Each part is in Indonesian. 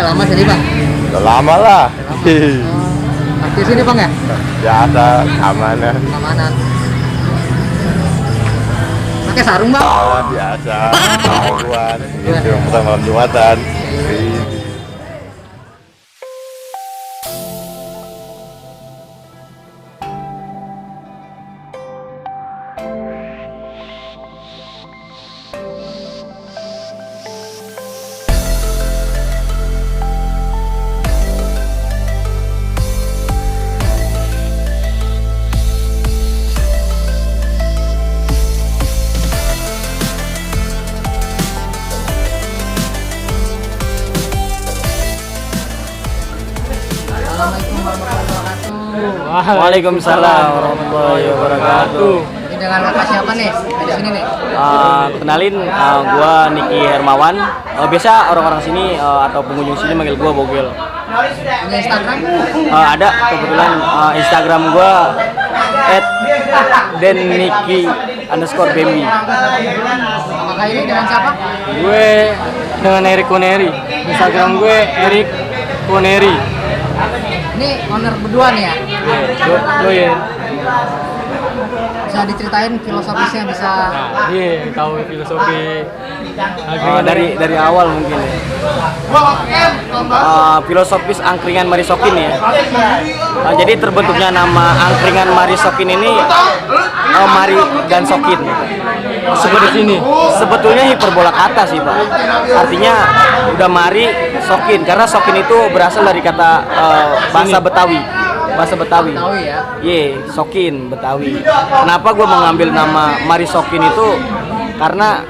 lama sini bang? Udah lama lah. Di sini bang ya? Biasa, keamanan. Keamanan. Pakai sarung bang? Biasa, perempuan. Gitu, bukan malam Jumatan. Assalamualaikum warahmatullahi wabarakatuh. Waalaikumsalam warahmatullahi wabarakatuh. Ini dengan kakak siapa nih? Di sini nih. Kenalin, gua Niki Hermawan. Biasa orang-orang sini atau pengunjung sini manggil gua Bogel. Punya Instagram? Ada kebetulan Instagram gua @deniki_bembi. Kakak ini dengan siapa? Gue dengan Erik Koneri. Instagram gue Erik Koneri. Ini owner berdua nih ya? Iya. Bisa diceritain filosofisnya bisa? Iya, tahu filosofi. Dari awal mungkin ya. Filosofis angkringan Marisokin ya. Jadi terbentuknya nama angkringan Marisokin ini Mari dan Sokin. Seperti sini. Sebetulnya hiperbola kata sih Pak. Artinya udah Mari Sokin karena Sokin itu berasal dari kata bahasa Betawi. Bahasa Betawi. Betawi ya? Iya, Sokin Betawi. Kenapa gue mengambil nama Mari Sokin itu? Karena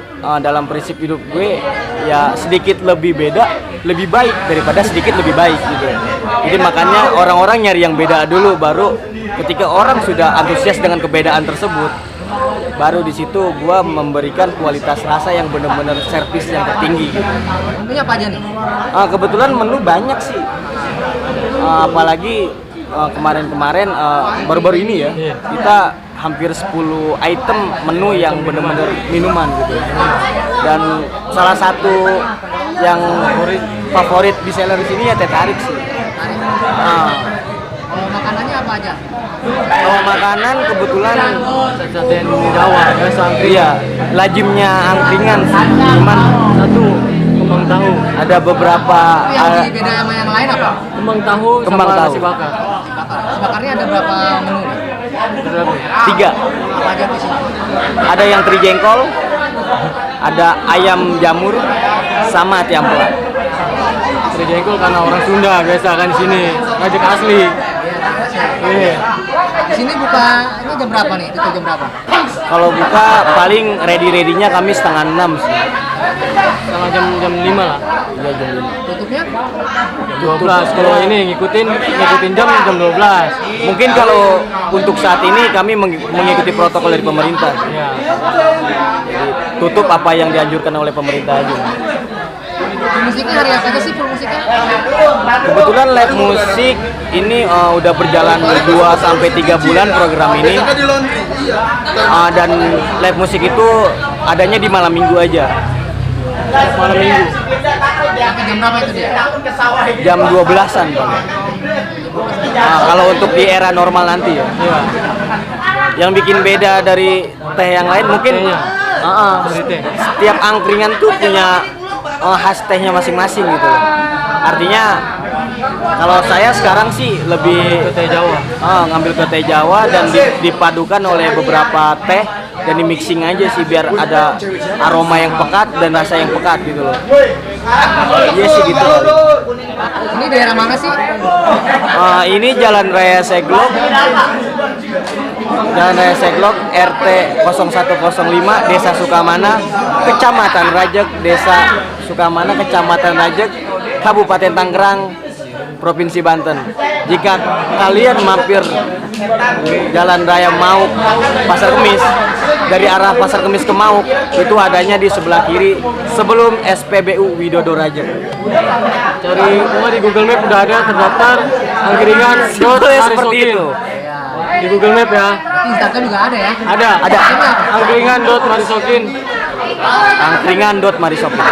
dalam prinsip hidup gue ya sedikit lebih beda lebih baik daripada sedikit lebih baik gitu. Jadi makanya orang-orang nyari yang beda dulu, baru ketika orang sudah antusias dengan kebedaan tersebut, baru di situ gue memberikan kualitas rasa yang benar-benar servis yang tertinggi. Menunya apa aja nih? Kebetulan menu banyak sih. Apalagi kemarin-kemarin baru-baru ini ya, kita hampir 10 item menu yang benar-benar minuman gitu. Dan salah satu yang favorit di seller di sini ya teh tarik sih. Kalau makanannya apa aja? Kalau makanan kebetulan Saten Jawa ya, iya, lazimnya angkringan sih. Cuman satu kembang tahu. ada beberapa Tapi yang jadi beda sama yang lain apa? Kembang tahu Kembang sama tahu. nasi bakar. Nasi bakarnya ada berapa menu nih? Berapa? 3. Apa aja di sini? Ada yang teri jengkol, ada ayam jamur, sama ati ampela. Teri jengkol karena orang Sunda biasa kan di sini. Ngajak asli. Iya. Di sini buka ini jam berapa nih? Itu jam berapa? Kalau buka paling ready-ready-nya kami 5:30 sih. Sama jam 5 lah. Iya, jam 5. Tutupnya? 12. Kalau ini ngikutin jam 12. Mungkin kalau untuk saat ini kami mengikuti protokol dari pemerintah. Iya. Jadi tutup apa yang dianjurkan oleh pemerintah aja. Musiknya hari apa aja sih full musiknya? Kebetulan live musik ini udah berjalan 2 sampai 3 bulan program ini. Dan live musik itu adanya di malam minggu aja. Malam minggu. Sampai jam berapa itu dia? Jam 12-an Bang. Kalau untuk di era normal nanti ya. Iya. Yang bikin beda dari teh yang lain mungkin Dari teh. setiap angkringan tuh punya khas tehnya masing-masing gitu loh. Artinya kalau saya sekarang sih lebih Ke teh Jawa. ngambil ke teh Jawa dan dipadukan oleh beberapa teh dan di mixing aja sih biar ada aroma yang pekat dan rasa yang pekat gitu loh. Iya sih gitu. Ini daerah mana sih? Ini Jalan Raya Seglok. Jalan Raya Seglok RT 0105 Desa Sukamana, Kecamatan Rajek, Desa Sukamana, Kecamatan Rajek, Kabupaten Tangerang, Provinsi Banten. Jika kalian mampir Jalan Raya Mauk Pasar Kemis, dari arah Pasar Kemis ke Mauk, itu adanya di sebelah kiri sebelum SPBU Widodo Rajek. Cari di Google Map udah ada terdaftar angkringan Sebetulnya seperti Marisokin. itu. Di Google Map ya. Instagram juga ada ya? Ada. Angkringan Marisokin. Angkringan Marisokin.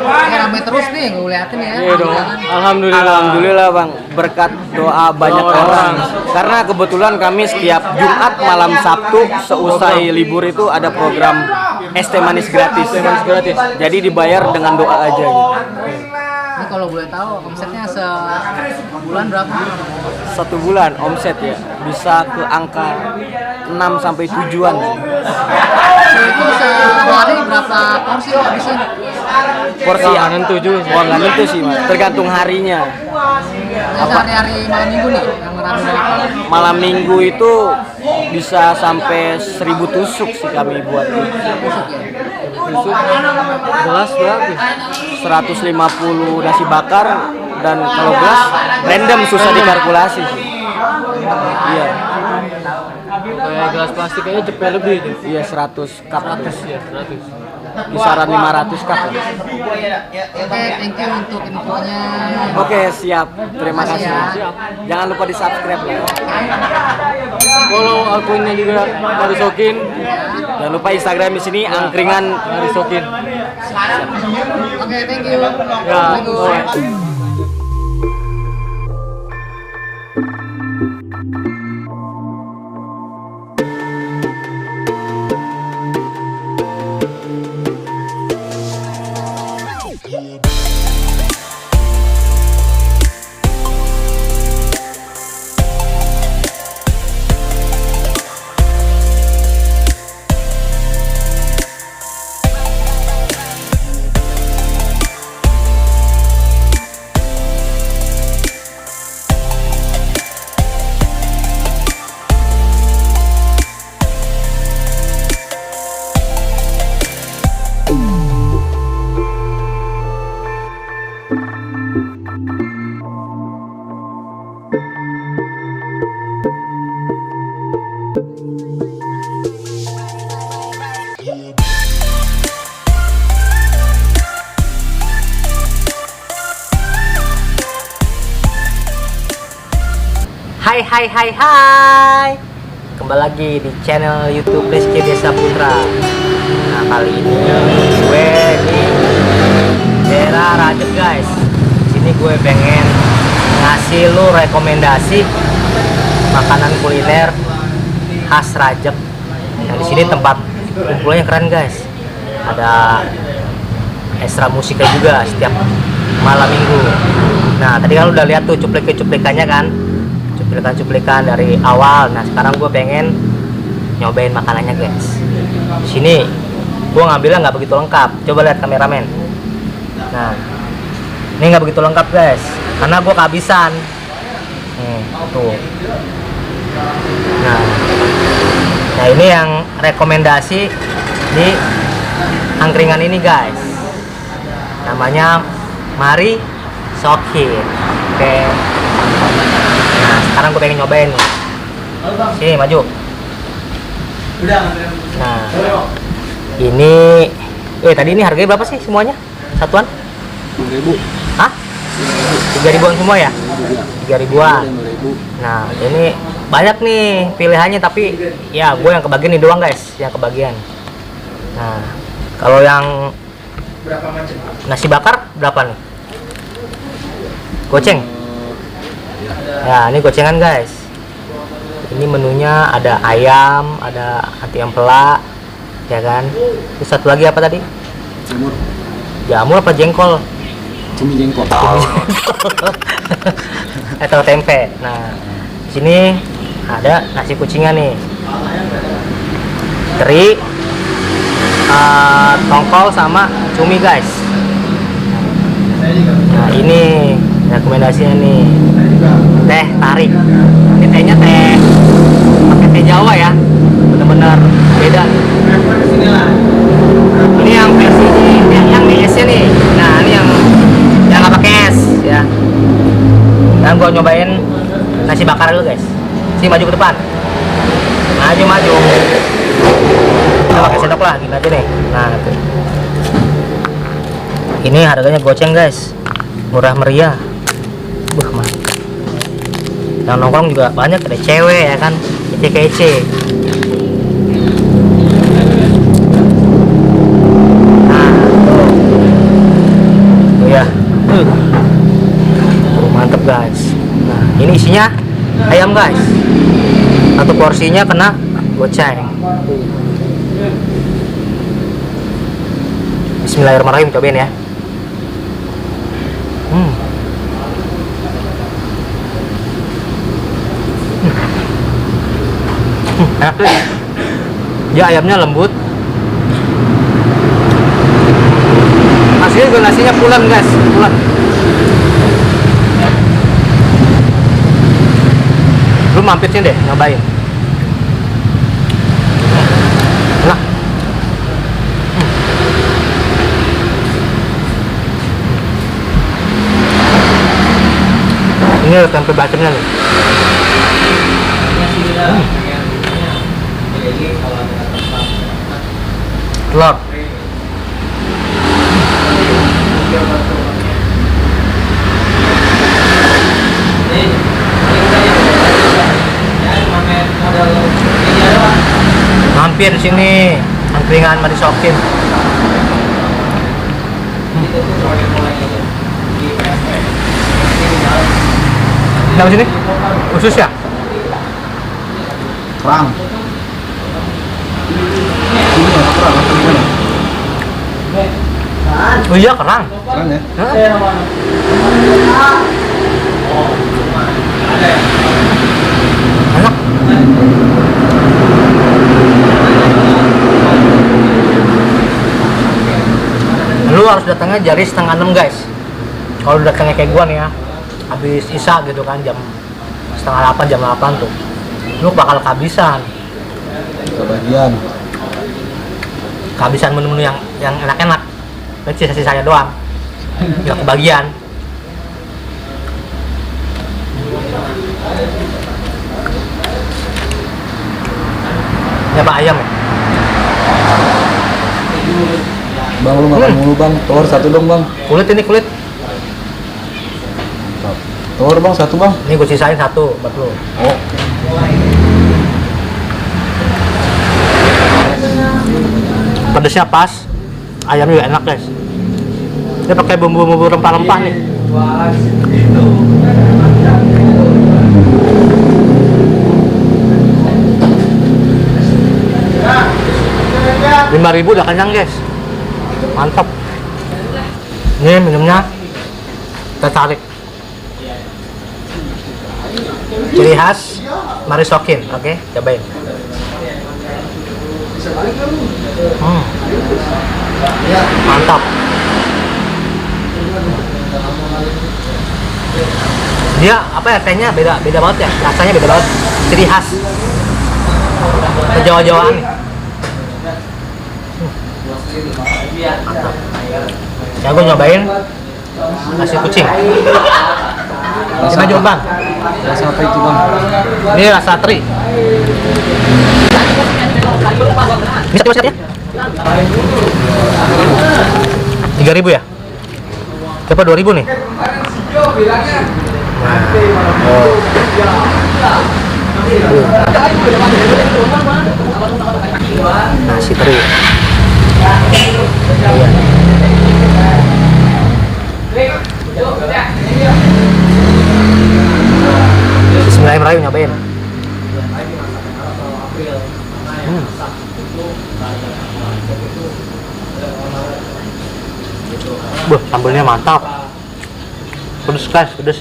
Ramai terus nih, gue liatin ya. Iya dong. Alhamdulillah. Alhamdulillah bang, berkat doa banyak orang. Karena kebetulan kami setiap Jumat malam Sabtu seusai libur itu ada program es teh manis gratis. Jadi dibayar dengan doa aja gitu. Ini kalau boleh tahu omsetnya sebulan berapa? 1 bulan omset ya bisa ke angka 6 sampai 7-an. Itu sehari berapa porsi habisin? Porsi Nggak nentu juga sih. Wah, nggak nentu sih mas, tergantung harinya. Ini sehari-hari malam minggu nih yang rame-rame. Malam minggu itu bisa sampai 1000 tusuk sih kami buat. Tusuk gelas berapa? 150 nasi bakar dan kalau gelas random susah dikalkulasi sih. Iya. Kayak gelas plastik kayaknya cepet lebih itu. Iya 100 cup. 100 ya, 100. Kisaran 500 cup. Oke, thank you untuk infonya. Oke, siap. Terima Makasih kasih. ya. Jangan lupa di-subscribe ya. Follow akunnya juga Marisokin. Jangan lupa Instagram di sini angkringan. Marisokin. Oke, thank you. Ya, Assalamualaikum. Hai. Kembali lagi di channel YouTube Rizky Desa Putra. Nah, kali ini gue di daerah Rajek, guys. Sini gue pengen ngasih lu rekomendasi makanan kuliner khas Rajek. Nah, di sini tempat kumpulnya keren, guys. Ada ekstra musiknya juga setiap malam minggu. Nah, tadi kan udah lihat tuh cuplikannya kan, cuplikan dari awal. Nah, sekarang gue pengen nyobain makanannya, guys. Sini gue ngambilnya nggak begitu lengkap. Coba lihat kameramen. Nah, ini nggak begitu lengkap, guys, karena gue kehabisan. Tuh. Nah, ini yang rekomendasi di angkringan ini, guys. Namanya Marisokin. Oke. Nah, sekarang gue pengen nyobain nih. Sini, maju. Nah, ini tadi ini harganya berapa sih semuanya? Satuan? 3.000. Hah? 3.000-an semua ya? 3.000-an. Nah, ini banyak nih pilihannya, tapi ya gue yang kebagian ini doang, guys, yang kebagian. Nah, kalau yang nasi bakar berapa nih? Goceng? Ya, ini gocengan, guys. Ini menunya ada ayam, ada ati ampela, ya kan? Terus satu lagi apa tadi? Jamur apa jengkol? Cumi jengkol. Atau tempe. Nah, di sini ada nasi kucingnya nih. Teri, tongkol sama cumi, guys. Nah, ini rekomendasinya nih. Teh tarik. Ini tehnya teh pakai teh Jawa ya. Bener-bener beda. Ini yang versi yang di esnya nih. Nah, ini yang nggak pakai es ya. Dan gua nyobain nasi bakar dulu, guys. Sini maju ke depan. Maju. Kita pakai sendok lah, gini aja nih. Nah, tuh. Ini harganya goceng, guys. Murah meriah. Mantap. Yang nongkrong juga banyak, ada cewek ya kan, kece-kece. Nah, tuh. porsinya ayam guys. Satu porsinya kena goceng. Bismillahirrahmanirrahim, cobain ya. Enak tuh. Ya ayamnya lembut. Nasinya juga nasinya pulen guys, pulen. Lu mampir sini deh, nyobain. Enak. Ini ada tempe bacemnya nih. Telur. Mampir di sini, angkringan Marisokin. Kenapa sini? Khusus ya? Kerang. Ini apa kerang atau gimana? Oh iya, kerang. Kerang ya? Enak. Lu harus datangnya jari 5:30 guys. Kalau datangnya kayak gua nih ya, habis isya gitu kan, jam 7:30, jam 8 tuh, lu bakal kehabisan menu-menu yang enak-enak. Sisa-sisanya doang nggak kebagian. Ya Pak, ayam ya? Bang, lu makan mulu bang, telur satu dong bang. Kulit ini kulit. Telur bang, satu bang. Ini gue sisain satu buat lu. Oh. Pedesnya pas, ayamnya juga enak guys. Dia pakai bumbu-bumbu rempah-rempah nih. 5.000 udah kenyang guys, mantap. Ini minumnya teh tarik, ciri khas Marisokin. Oke, cobain. Mantap. Dia apa ya, tehnya beda banget ya, rasanya beda banget, ciri khas kejawa-jawaan nih. Mantap. Ya gue nyobain nasi kucing. Coba bang. Rasa apa itu bang? Ini rasa teri. Ini satu ya? 3.000 ya? Berapa 2.000 nih? Nah. Oh. Nasi teri. Bismillahirrahmanirrahim, nyobain. Sambalnya mantap. Pedes guys, pedes.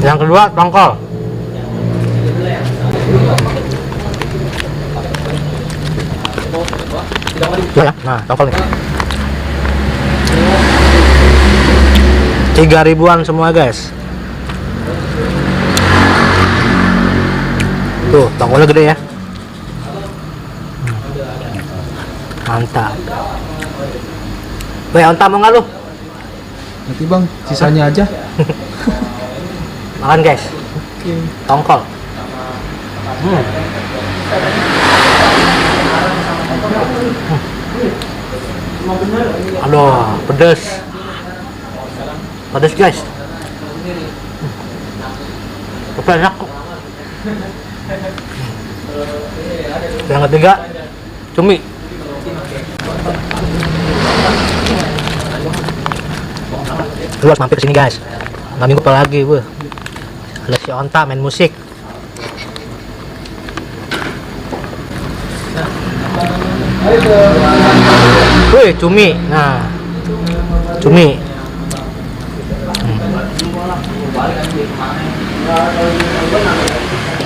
Yang kedua, tongkol. Ya, nah tongkol nih. 3.000-an semua guys. Tuh, tongkolnya gede ya. Mantap. Weh, onta mau nggak lu? Nanti bang, sisanya aja. Makan guys. Tongkol. Aduh, pedes. Pedes guys. Tapi enak kok. Yang ketiga, cumi. Lu harus mampir sini guys. Nggak minggu apa lagi, weh. Ada si Onta main musik. Wih, cumi. Nah, cumi.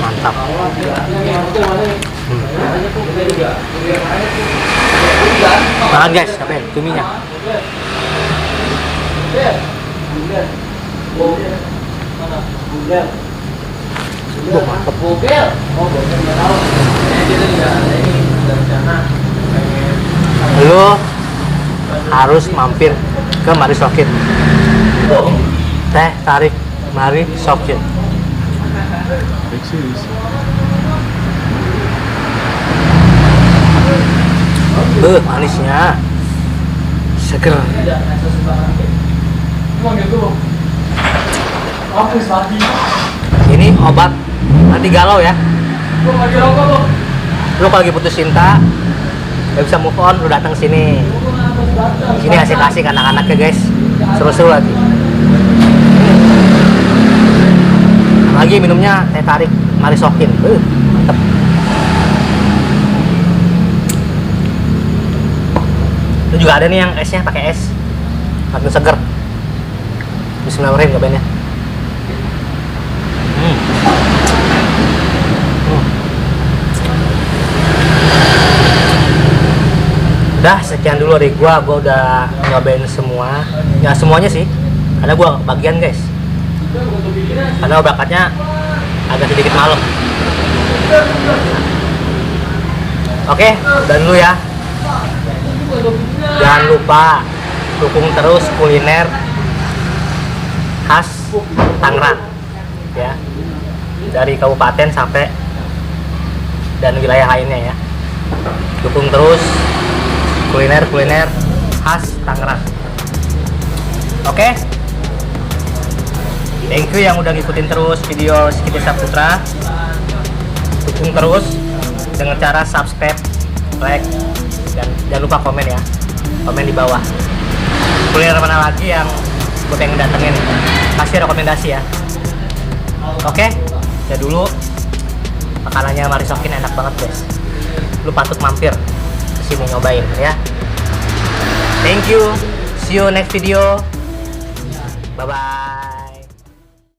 Mantap. Makan guys, apa cuminya? Mantap. Lu harus mampir ke Mari Sokin. Teh tarik Mari Sokin. Manisnya seger. Ini obat anti galau ya. Lu kalau lagi putus cinta gak bisa move on, lu datang sini. Sini asik-asik anak-anaknya guys, seru-seru lagi. Lagi minumnya teh tarik Mari Sokin. Mantep. Itu juga ada nih yang esnya pakai es, makin seger. Bismillahirrahmanirrahim cobain ya. Udah sekian dulu dari gua udah nyobain semua. Ya semuanya sih, karena gua bagian guys. Karena bakatnya agak sedikit malam. Oke, udah dulu ya. Jangan lupa dukung terus kuliner khas Tangerang ya, dari kabupaten sampai dan wilayah lainnya ya. Dukung terus kuliner khas Tangerang. Oke, thank you yang udah ngikutin terus video Rizky Desa Putra. Dukung terus dengan cara subscribe, like, dan jangan lupa komen ya, komen di bawah. Kuliner mana lagi yang gue pengen datengin, kasih rekomendasi ya. Oke, ya dulu makanannya Mari Sokin enak banget guys. Lu patut mampir kesini nyobain ya. Thank you, see you next video, bye bye.